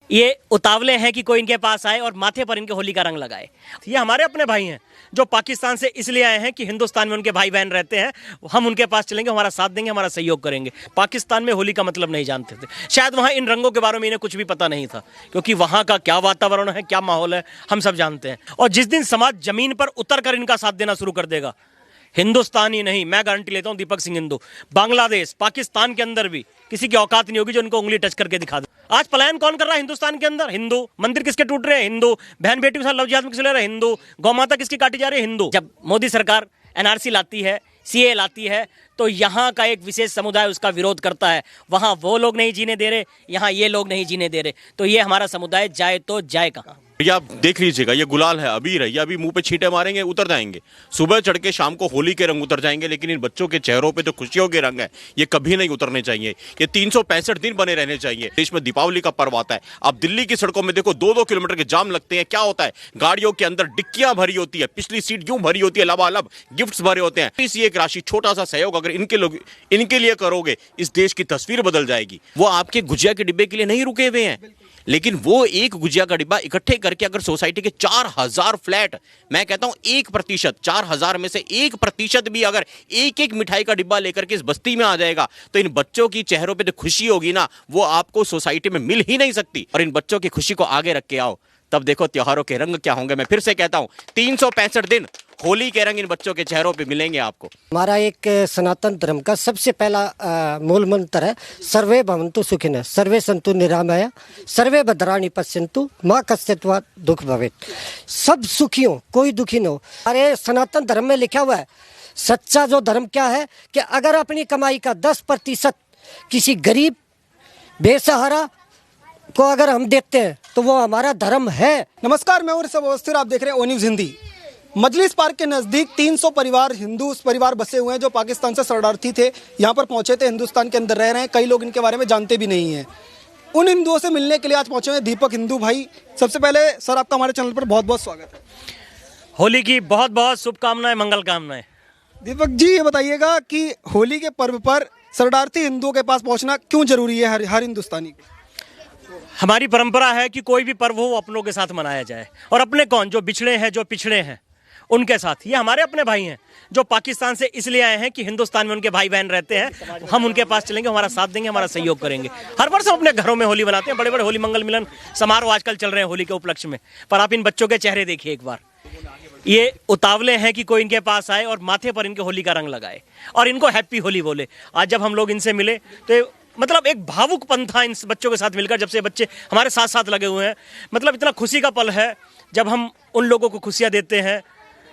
ये उतावले हैं कि कोई इनके पास आए और माथे पर इनके होली का रंग लगाए। ये हमारे अपने भाई हैं जो पाकिस्तान से इसलिए आए हैं कि हिंदुस्तान में उनके भाई बहन रहते हैं। हम उनके पास चलेंगे, हमारा साथ देंगे, हमारा सहयोग करेंगे। पाकिस्तान में होली का मतलब नहीं जानते थे, शायद वहाँ इन रंगों के बारे में इन्हें कुछ भी पता नहीं था, क्योंकि वहाँ का क्या वातावरण है, क्या माहौल है, हम सब जानते हैं। और जिस दिन समाज जमीन पर उतर कर इनका साथ देना शुरू कर देगा, हिंदुस्तान ही नहीं, मैं गारंटी लेता हूं, दीपक सिंह हिंदू, बांग्लादेश, पाकिस्तान के अंदर भी किसी की औकात नहीं होगी जो उनको उंगली टच करके दिखा दे। आज पलायन कौन कर रहा है हिंदुस्तान के अंदर? हिंदू। मंदिर किसके टूट रहे हैं? हिंदू। बहन बेटी के साथ लव जिहाद में किसे ले रहे हैं? हिंदू। गौ माता किसकी काटी जा रही है? हिंदू। जब मोदी सरकार एनआरसी लाती है, सीए लाती है, तो यहाँ का एक विशेष समुदाय उसका विरोध करता है। वहां वो लोग नहीं जीने दे रहे, यहाँ ये लोग नहीं जीने दे रहे, तो ये हमारा समुदाय जाए तो जाए कहाँ? भैया आप देख लीजिएगा, ये गुलाल है, अबीर है, ये अभी मुंह पे छींटे मारेंगे उतर जाएंगे। सुबह चढ़ के शाम को होली के रंग उतर जाएंगे, लेकिन इन बच्चों के चेहरों पे जो खुशियों के रंग है ये कभी नहीं उतरने चाहिए। ये 365 दिन बने रहने चाहिए। देश में दीपावली का पर्व आता है, आप दिल्ली की सड़कों में देखो 2-2 किलोमीटर के जाम लगते हैं। क्या होता है? गाड़ियों के अंदर डिक्कियां भरी होती है, पिछली सीट यूं भरी होती है, लबालब गिफ्ट्स भरे होते हैं। इसी एक राशि, छोटा सा सहयोग अगर इनके लिए करोगे, इस देश की तस्वीर बदल जाएगी। वो आपके गुजिया के डिब्बे के लिए नहीं रुके हुए हैं, लेकिन वो एक गुजिया का डिब्बा इकट्ठे करके अगर सोसाइटी के 4000 फ्लैट, मैं कहता हूं 1%, 4000 में से 1% भी अगर एक मिठाई का डिब्बा लेकर के इस बस्ती में आ जाएगा, तो इन बच्चों की चेहरों पे जो खुशी होगी ना, वो आपको सोसाइटी में मिल ही नहीं सकती। और इन बच्चों की खुशी को आगे रख के आओ, तब देखो त्योहारों के रंग क्या होंगे। मैं फिर से कहता हूं, 365 दिन होली के रंग इन बच्चों के चेहरों पे मिलेंगे आपको। हमारा एक सनातन धर्म का सबसे पहला मूल मंत्र है, सर्वे भवन्तु सुखिनः, सर्वे सन्तु निरामया, सर्वे भद्राणि पश्यन्तु, माँ कश्चित् वा दुख भवेत्। सब सुखी हो, कोई दुखी न हो। अरे सनातन धर्म में लिखा हुआ है, सच्चा जो धर्म क्या है कि अगर अपनी कमाई का 10% किसी गरीब बेसहारा को अगर हम देते हैं तो वो हमारा धर्म है। नमस्कार, मैं हूं ऋषभ अवस्थी, आप देख रहे हैं ओ न्यूज़ हिंदी। मजलिस पार्क के नज़दीक 300 परिवार हिंदू परिवार बसे हुए हैं जो पाकिस्तान से शरणार्थी थे, यहाँ पर पहुंचे थे, हिंदुस्तान के अंदर रह रहे हैं। कई लोग इनके बारे में जानते भी नहीं हैं। उन हिंदुओं से मिलने के लिए आज पहुंचे हैं दीपक हिंदू भाई। सबसे पहले सर, आपका हमारे चैनल पर बहुत बहुत स्वागत है। होली की बहुत बहुत शुभकामनाएं, मंगल कामनाएं। दीपक जी, ये बताइएगा कि होली के पर्व पर शरणार्थी हिंदुओं के पास पहुँचना क्यों जरूरी है हर हिंदुस्तानी को? हमारी परंपरा है कि कोई भी पर्व हो वो अपनों के साथ मनाया जाए, और अपने कौन, जो बिछड़े हैं, जो पिछड़े हैं, उनके साथ। ये हमारे अपने भाई हैं जो पाकिस्तान से इसलिए आए हैं कि हिंदुस्तान में उनके भाई बहन रहते हैं। हम उनके पास चलेंगे, हमारा साथ देंगे, हमारा सहयोग करेंगे। हर वर्ष हम अपने घरों में होली बनाते हैं, बड़े बड़े होली मंगल मिलन समारोह आजकल चल रहे हैं होली के उपलक्ष्य में। पर आप इन बच्चों के चेहरे देखिए एक बार, ये उतावले हैं कि कोई इनके पास आए और माथे पर इनके होली का रंग लगाए और इनको हैप्पी होली बोले। आज जब हम लोग इनसे मिले तो मतलब एक भावुकपन था इन बच्चों के साथ मिलकर, जब से बच्चे हमारे साथ साथ लगे हुए हैं। मतलब इतना खुशी का पल है जब हम उन लोगों को खुशियां देते हैं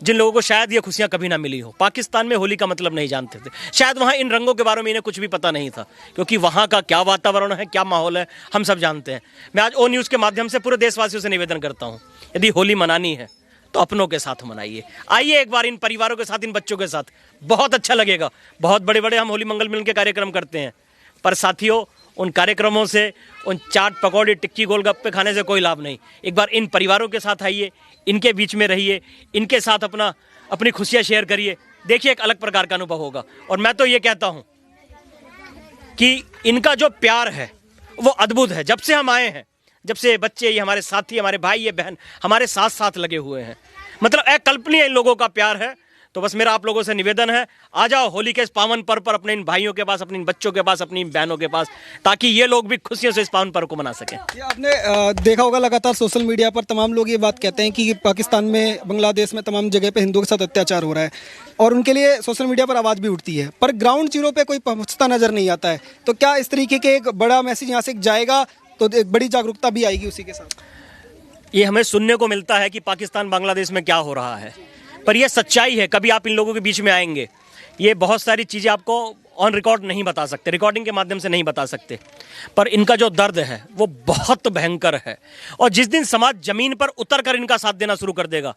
जिन लोगों को शायद ये खुशियां कभी ना मिली हो। पाकिस्तान में होली का मतलब नहीं जानते थे, शायद वहाँ इन रंगों के बारे में इन्हें कुछ भी पता नहीं था, क्योंकि वहाँ का क्या वातावरण है, क्या माहौल है, हम सब जानते हैं। मैं आज ओ न्यूज़ के माध्यम से पूरे देशवासियों से निवेदन करता हूँ, यदि होली मनानी है तो अपनों के साथ मनाइए। आइए एक बार इन परिवारों के साथ, इन बच्चों के साथ, बहुत अच्छा लगेगा। बहुत बड़े बड़े हम होली मंगल मिलन के कार्यक्रम करते हैं, पर साथियों उन कार्यक्रमों से, उन चाट पकौड़े टिक्की गोलगप्पे खाने से कोई लाभ नहीं। एक बार इन परिवारों के साथ आइए, इनके बीच में रहिए, इनके साथ अपनी खुशियां शेयर करिए, देखिए एक अलग प्रकार का अनुभव होगा। और मैं तो ये कहता हूं कि इनका जो प्यार है वो अद्भुत है। जब से हम आए हैं, जब से बच्चे, ये हमारे साथी, हमारे भाई, ये बहन हमारे साथ साथ लगे हुए हैं, मतलब अकल्पनीय इन लोगों का प्यार है। तो बस मेरा आप लोगों से निवेदन है, आ जाओ होली के इस पावन पर्व पर अपने इन भाइयों के पास, अपने इन बच्चों के पास, अपनी बहनों के पास, ताकि ये लोग भी खुशियों से इस पावन पर्व को मना सकें। ये आपने देखा होगा, लगातार सोशल मीडिया पर तमाम लोग ये बात कहते हैं कि पाकिस्तान में, बांग्लादेश में तमाम जगह पे हिंदुओं के साथ अत्याचार हो रहा है, और उनके लिए सोशल मीडिया पर आवाज़ भी उठती है, पर ग्राउंड जीरो पे कोई पहुँचता नजर नहीं आता है। तो क्या इस तरीके के एक बड़ा मैसेज यहाँ से जाएगा तो एक बड़ी जागरूकता भी आएगी उसी के साथ? ये हमें सुनने को मिलता है कि पाकिस्तान बांग्लादेश में क्या हो रहा है, पर यह सच्चाई है। कभी आप इन लोगों के बीच में आएंगे, ये बहुत सारी चीज़ें आपको ऑन रिकॉर्ड नहीं बता सकते, रिकॉर्डिंग के माध्यम से नहीं बता सकते, पर इनका जो दर्द है वो बहुत भयंकर है। और जिस दिन समाज जमीन पर उतर कर इनका साथ देना शुरू कर देगा,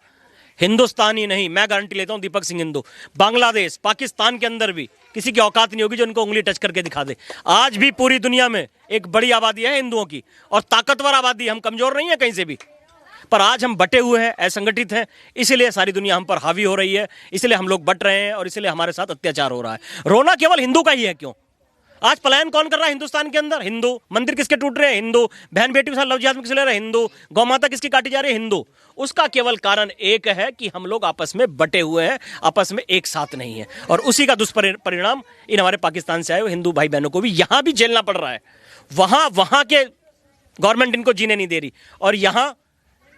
हिंदुस्तान ही नहीं, मैं गारंटी लेता हूं, दीपक सिंह हिंदू, बांग्लादेश, पाकिस्तान के अंदर भी किसी की औकात नहीं होगी जो उनको उंगली टच करके दिखा दे। आज भी पूरी दुनिया में एक बड़ी आबादी है हिंदुओं की, और ताकतवर आबादी, हम कमजोर नहीं है कहीं से भी। पर आज हम बटे हुए हैं, असंगठित हैं, इसलिए सारी दुनिया हम पर हावी हो रही है, इसलिए हम लोग बट रहे हैं और इसलिए हमारे साथ अत्याचार हो रहा है। रोना केवल हिंदू का ही है, क्यों? आज पलायन कौन कर रहा है हिंदुस्तान के अंदर? हिंदू। मंदिर किसके टूट रहे हैं? हिंदू। बहन बेटी के साथ लव जिहाद में किसे ले रहे हैं? हिंदू। गौ माता किसकी काटी जा रही है? हिंदू। उसका केवल कारण एक है कि हम लोग आपस में बटे हुए हैं, आपस में एक साथ नहीं है, और उसी का दुष्परिणाम इन हमारे पाकिस्तान से आए हुए हिंदू भाई बहनों को भी यहां भी झेलना पड़ रहा है। वहां के गवर्नमेंट इनको जीने नहीं दे रही, और यहां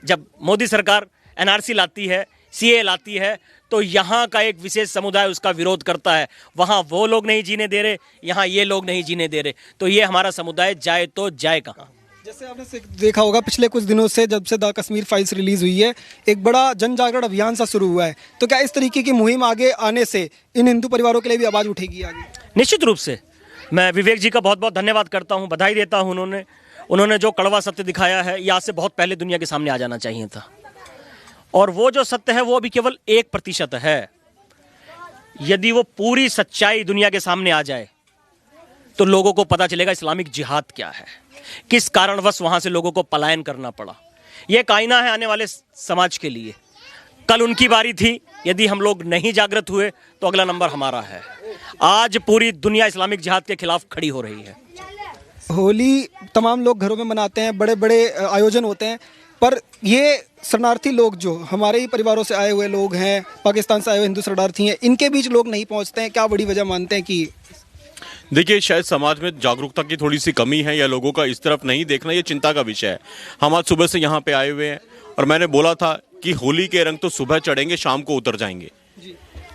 जब मोदी सरकार एनआरसी लाती है, सीए लाती है, तो यहाँ का एक विशेष समुदाय उसका विरोध करता है। वहाँ वो लोग नहीं जीने दे रहे, यहाँ ये लोग नहीं जीने दे रहे, तो ये हमारा समुदाय जाए तो जाए कहाँ? जैसे आपने देखा होगा पिछले कुछ दिनों से जब से द कश्मीर फाइल्स रिलीज हुई है, एक बड़ा जन जागरण अभियान सा शुरू हुआ है, तो क्या इस तरीके की मुहिम आगे आने से इन हिंदू परिवारों के लिए भी आवाज़ उठेगी आगे? निश्चित रूप से। मैं विवेक जी का बहुत बहुत धन्यवाद करता हूँ, बधाई देता हूँ। उन्होंने जो कड़वा सत्य दिखाया है, ये आज से बहुत पहले दुनिया के सामने आ जाना चाहिए था, और वो जो सत्य है वो अभी केवल 1% है। यदि वो पूरी सच्चाई दुनिया के सामने आ जाए तो लोगों को पता चलेगा इस्लामिक जिहाद क्या है, किस कारणवश वहां से लोगों को पलायन करना पड़ा। यह एक आईना है आने वाले समाज के लिए। कल उनकी बारी थी, यदि हम लोग नहीं जागृत हुए तो अगला नंबर हमारा है। आज पूरी दुनिया इस्लामिक जिहाद के खिलाफ खड़ी हो रही है। होली तमाम लोग घरों में मनाते हैं, बड़े बड़े आयोजन होते हैं, पर ये शरणार्थी लोग जो हमारे ही परिवारों से आए हुए लोग हैं, पाकिस्तान से आए हुए हिंदू शरणार्थी हैं, इनके बीच लोग नहीं पहुंचते हैं। क्या बड़ी वजह मानते हैं कि? देखिए, शायद समाज में जागरूकता की थोड़ी सी कमी है, या लोगों का इस तरफ नहीं देखना, ये चिंता का विषय है। हम आज सुबह से यहाँ पे आए हुए हैं, और मैंने बोला था कि होली के रंग तो सुबह चढ़ेंगे, शाम को उतर जाएंगे।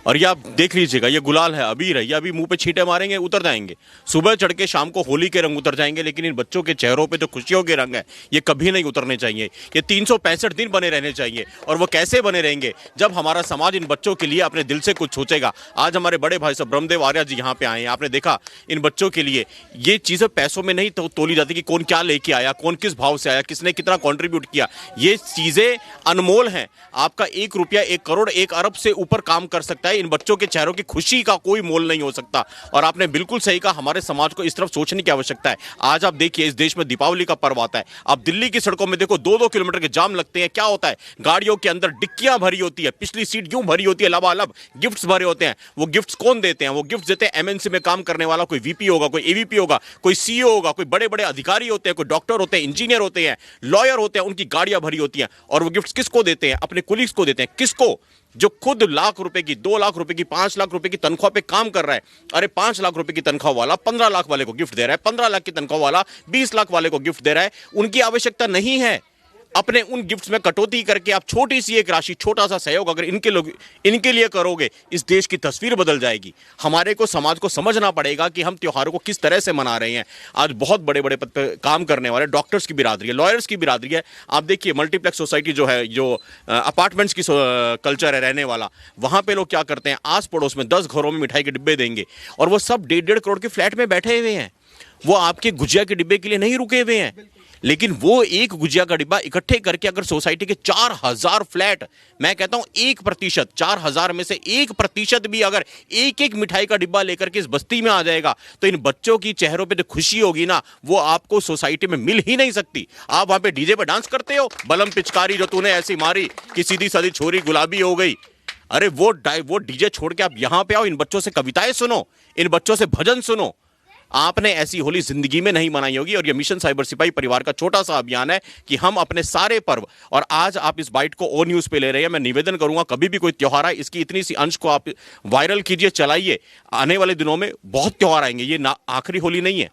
और ये आप देख लीजिएगा, ये गुलाल है, अबीर है, ये अभी मुंह पे छींटे मारेंगे, उतर जाएंगे। सुबह चढ़ के शाम को होली के रंग उतर जाएंगे, लेकिन इन बच्चों के चेहरों पे जो खुशियों के रंग है, ये कभी नहीं उतरने चाहिए। ये 365 दिन बने रहने चाहिए। और वो कैसे बने रहेंगे? जब हमारा समाज इन बच्चों के लिए अपने दिल से कुछ सोचेगा। आज हमारे बड़े भाई साहब ब्रह्मदेव आर्या जी यहाँ पे आए हैं, आपने देखा इन बच्चों के लिए ये चीज़ें पैसों में नहीं तोली जाती कि कौन क्या लेके आया, कौन किस भाव से आया, किसने कितना कॉन्ट्रीब्यूट किया। ये चीज़ें अनमोल हैं। आपका 1 रुपया 1 करोड़ 1 अरब से ऊपर काम कर सकता है। इन बच्चों के चेहरों की खुशी का कोई मोल नहीं हो सकता। और आपने बिल्कुल सही कहा, हमारे समाज को इस तरफ सोचने की आवश्यकता है। आज आप देखिए, इस देश में दीपावली का पर्व आता है। आप दिल्ली की सड़कों में देखो, 2-2 किलोमीटर के जाम लगते हैं। क्या होता है? गाड़ियों के अंदर डिक्कियां भरी होती है, पिछली सीट यूं भरी होती है, लबालब गिफ्ट्स भरे होते हैं। वो गिफ्ट्स कौन देते हैं? वो गिफ्ट्स देते हैं एमएनसी में काम करने वाला कोई वीपी होगा, कोई एवीपी होगा, कोई सीईओ होगा, कोई बड़े बड़े अधिकारी होते हैं, कोई डॉक्टर होते हैं, इंजीनियर होते हैं, लॉयर होते हैं। उनकी गाड़ियां भरी होती हैं। और वो गिफ्ट्स किसको देते हैं? अपने कुलीग्स को देते हैं। किसको? जो खुद लाख रुपए की, 2 लाख रुपए की, 5 लाख रुपए की तनख्वाह पे काम कर रहा है। अरे 5 लाख रुपए की तनख्वाह वाला 15 लाख वाले को गिफ्ट दे रहा है, 15 लाख की तनख्वाह वाला 20 लाख वाले को गिफ्ट दे रहा है। उनकी आवश्यकता नहीं है। अपने उन गिफ्ट्स में कटौती करके आप छोटी सी एक राशि, छोटा सा सहयोग अगर इनके लिए करोगे, इस देश की तस्वीर बदल जाएगी। हमारे को समाज को समझना पड़ेगा कि हम त्योहारों को किस तरह से मना रहे हैं। आज बहुत बड़े बड़े पद पर काम करने वाले डॉक्टर्स की बिरादरी है, लॉयर्स की बिरादरी है। आप देखिए, मल्टीप्लेक्स सोसाइटी जो है, जो अपार्टमेंट्स की कल्चर है रहने वाला, वहां पे लोग क्या करते हैं? आस पड़ोस में 10 घरों में मिठाई के डिब्बे देंगे, और वो सब 1.5 करोड़ के फ्लैट में बैठे हुए हैं। वो आपके गुजिया के डिब्बे के लिए नहीं रुके हुए हैं, लेकिन वो एक गुजिया का डिब्बा इकट्ठे करके अगर सोसाइटी के 4000 फ्लैट, मैं कहता हूं 1%, 4000 में से 1% भी अगर एक मिठाई का डिब्बा लेकर के इस बस्ती में आ जाएगा, तो इन बच्चों की चेहरों पे जो खुशी होगी ना, वो आपको सोसाइटी में मिल ही नहीं सकती। आप वहां पे डीजे पे डांस करते हो, बलम पिचकारी जो तूने ऐसी मारी कि सीधी सादी छोरी गुलाबी हो गई। अरे वो डीजे छोड़ के आप यहां पे आओ, इन बच्चों से कविताएं सुनो, इन बच्चों से भजन सुनो। आपने ऐसी होली जिंदगी में नहीं मनाई होगी। और ये मिशन साइबर सिपाही परिवार का छोटा सा अभियान है कि हम अपने सारे पर्व, और आज आप इस बाइट को ओ न्यूज पे ले रहे हैं, मैं निवेदन करूंगा कभी भी कोई त्योहार आए, इसकी इतनी सी अंश को आप वायरल कीजिए, चलाइए। आने वाले दिनों में बहुत त्योहार आएंगे। ये आखिरी होली नहीं है,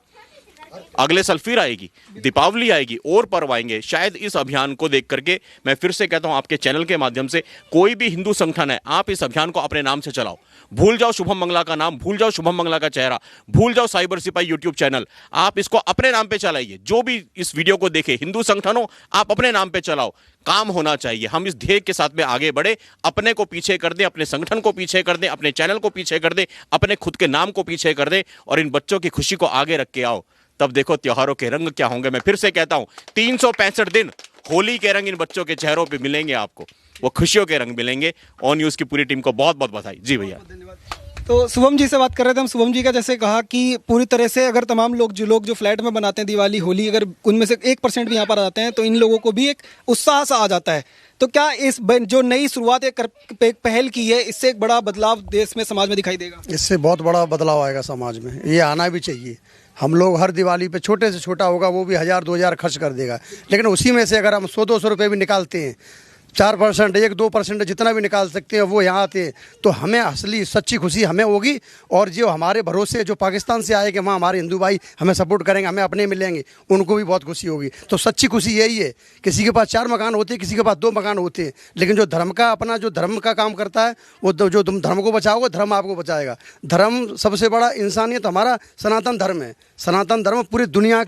अगले साल फिर आएगी, दीपावली आएगी, और पर्व आएंगे। शायद इस अभियान को देख करके, मैं फिर से कहता हूं आपके चैनल के माध्यम से, कोई भी हिंदू संगठन है, आप इस अभियान को अपने नाम से चलाओ। भूल जाओ शुभम मंगला का नाम, भूल जाओ शुभम मंगला का चेहरा, भूल जाओ साइबर सिपाही यूट्यूब चैनल। आप इसको अपने नाम पे चलाइए। जो भी इस वीडियो को देखे, हिंदू संगठन हो, आप अपने नाम पे चलाओ। काम होना चाहिए। हम इस ध्येय के साथ में आगे बढ़े, अपने को पीछे कर दें, अपने संगठन को पीछे कर दें, अपने चैनल को पीछे कर दें, अपने खुद के नाम को पीछे कर दें, और इन बच्चों की खुशी को आगे रख के आओ। तब देखो त्योहारों के रंग क्या होंगे। मैं फिर से कहता हूं, 365 दिन होली के रंग इन बच्चों के चेहरों पे मिलेंगे आपको, वो खुशियों के रंग मिलेंगे। ऑन न्यूज की पूरी टीम को बहुत बहुत बधाई। जी भैया। तो शुभम जी से बात कर रहे थे हम। शुभम जी का जैसे कहा कि पूरी तरह से अगर तमाम लोग जो फ्लैट में बनाते हैं दिवाली होली, अगर उनमें से 1% भी यहाँ पर आ जाते हैं तो इन लोगों को भी एक उत्साह सा आ जाता है। तो क्या इस जो नई शुरुआत एक पहल की है, इससे एक बड़ा बदलाव देश में समाज में दिखाई देगा? इससे बहुत बड़ा बदलाव आएगा समाज में, ये आना भी चाहिए। हम लोग हर दिवाली पे छोटे से छोटा होगा वो भी 1000-2000 खर्च कर देगा, लेकिन उसी में से अगर हम 100-200 रुपये भी निकालते हैं, 4%, 1-2% जितना भी निकाल सकते हैं वो यहाँ आते हैं, तो हमें असली सच्ची खुशी हमें होगी। और जो हमारे भरोसे जो पाकिस्तान से आए कि वहाँ हमारे हिंदू भाई हमें सपोर्ट करेंगे, हमें अपने मिलेंगे, उनको भी बहुत खुशी होगी। तो सच्ची खुशी यही है। किसी के पास 4 मकान होते हैं, किसी के पास 2 मकान होते हैं, लेकिन जो धर्म का अपना जो धर्म का काम करता है, वो जो तुम धर्म को बचाओगे धर्म आपको बचाएगा। धर्म सबसे बड़ा इंसानियत हमारा सनातन धर्म है। सनातन धर्म पूरी दुनिया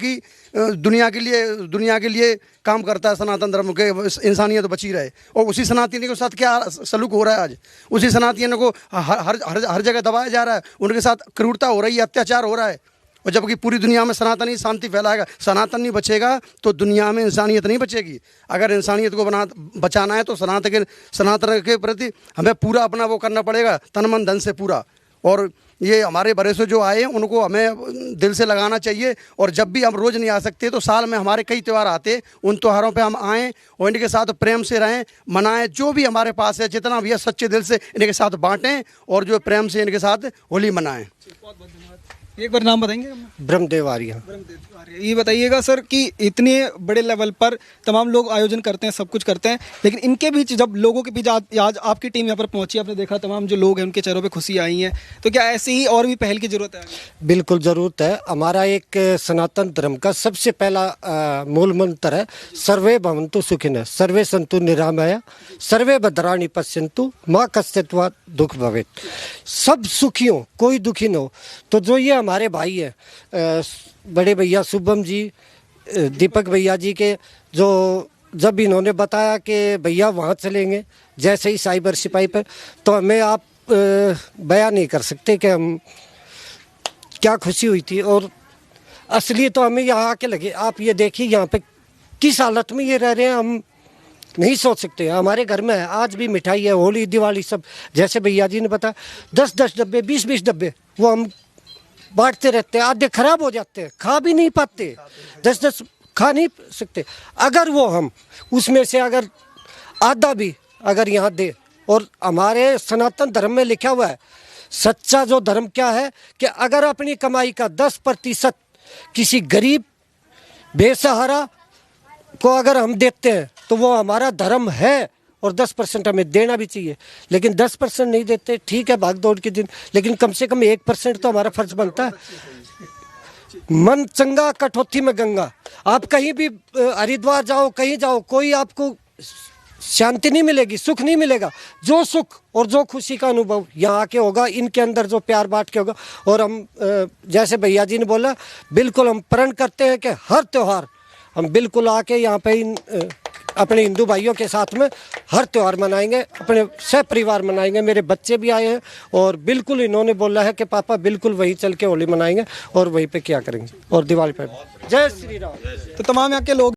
के लिए काम करता है। सनातन धर्म के इंसानियत बची रहे, और उसी सनातनी के साथ क्या सलूक हो रहा है आज, उसी सनातनियों को हर जगह दबाया जा रहा है, उनके साथ क्रूरता हो रही है, अत्याचार हो रहा है। और जबकि पूरी दुनिया में सनातनी शांति फैलाएगा, सनातन नहीं बचेगा तो दुनिया में इंसानियत नहीं बचेगी। अगर इंसानियत को बचाना है तो सनातन के प्रति हमें पूरा अपना वो करना पड़ेगा, तन मन धन से पूरा। और ये हमारे बड़े से जो आए उनको हमें दिल से लगाना चाहिए। और जब भी हम रोज़ नहीं आ सकते तो साल में हमारे कई त्यौहार आते, उन त्योहारों पे हम आएँ और इनके साथ प्रेम से रहें, मनाएं। जो भी हमारे पास है जितना भी है सच्चे दिल से इनके साथ बांटें और जो प्रेम से इनके साथ होली मनाएं। एक बार नाम बताएंगे? ब्रह्मदेव आर्य। ये बताइएगा सर कि इतने बड़े लेवल पर तमाम लोग आयोजन करते हैं, सब कुछ करते हैं, लेकिन इनके बीच जब लोगों के बीच आज आपकी टीम यहाँ पर पहुंची, आपने देखा तमाम जो लोग हैं उनके चेहरों पे खुशी आई है, तो क्या ऐसे ही और भी पहल की जरूरत है? बिल्कुल ज़रूरत है। हमारा एक सनातन धर्म का सबसे पहला मूल मंत्र है सर्वे भवन्तु सुखिनः, सर्वे सन्तु निरामया, सर्वे भद्राणि पश्यन्तु, माँ कश्चित् दुख भवेत्। सब सुखियों, कोई दुखी न हो। तो जो ये हमारे भाई है बड़े भैया शुभम जी, दीपक भैया जी के, जो जब इन्होंने बताया कि भैया वहाँ चलेंगे जैसे ही साइबर सिपाही पर, तो हमें आप बयान नहीं कर सकते कि हम क्या खुशी हुई थी। और असली तो हमें यहाँ आके लगे, आप ये देखिए यहाँ पे किस हालत में ये रह रहे हैं, हम नहीं सोच सकते। हमारे घर में है आज भी मिठाई है, होली दिवाली सब, जैसे भैया जी ने बताया 10-10 डब्बे 20-20 डब्बे वो हम बांटते रहते हैं। आधे खराब हो जाते हैं, खा भी नहीं पाते, 10-10 खा नहीं सकते। अगर वो हम उसमें से अगर आधा भी अगर यहाँ दे, और हमारे सनातन धर्म में लिखा हुआ है सच्चा जो धर्म क्या है कि अगर अपनी कमाई का 10% किसी गरीब बेसहारा को अगर हम देते हैं तो वो हमारा धर्म है, और 10% हमें देना भी चाहिए। लेकिन 10% नहीं देते, ठीक है भाग दौड़ के दिन, लेकिन कम से कम 1% तो हमारा फर्ज बनता है। मन चंगा कठौती में गंगा। आप कहीं भी हरिद्वार जाओ, कहीं जाओ, कोई आपको शांति नहीं मिलेगी, सुख नहीं मिलेगा। जो सुख और जो खुशी का अनुभव यहाँ आके होगा, इनके अंदर जो प्यार बांट के होगा। और हम जैसे भैया जी ने बोला, बिल्कुल हम प्रण करते हैं कि हर त्यौहार हम बिल्कुल आके यहाँ पे अपने हिंदू भाइयों के साथ में हर त्यौहार मनाएंगे, अपने सह परिवार मनाएंगे। मेरे बच्चे भी आए हैं और बिल्कुल इन्होंने बोला है कि पापा बिल्कुल वहीं चल के होली मनाएंगे और वहीं पे क्या करेंगे और दिवाली पर। जय श्री राम। तो तमाम यहाँ के लोग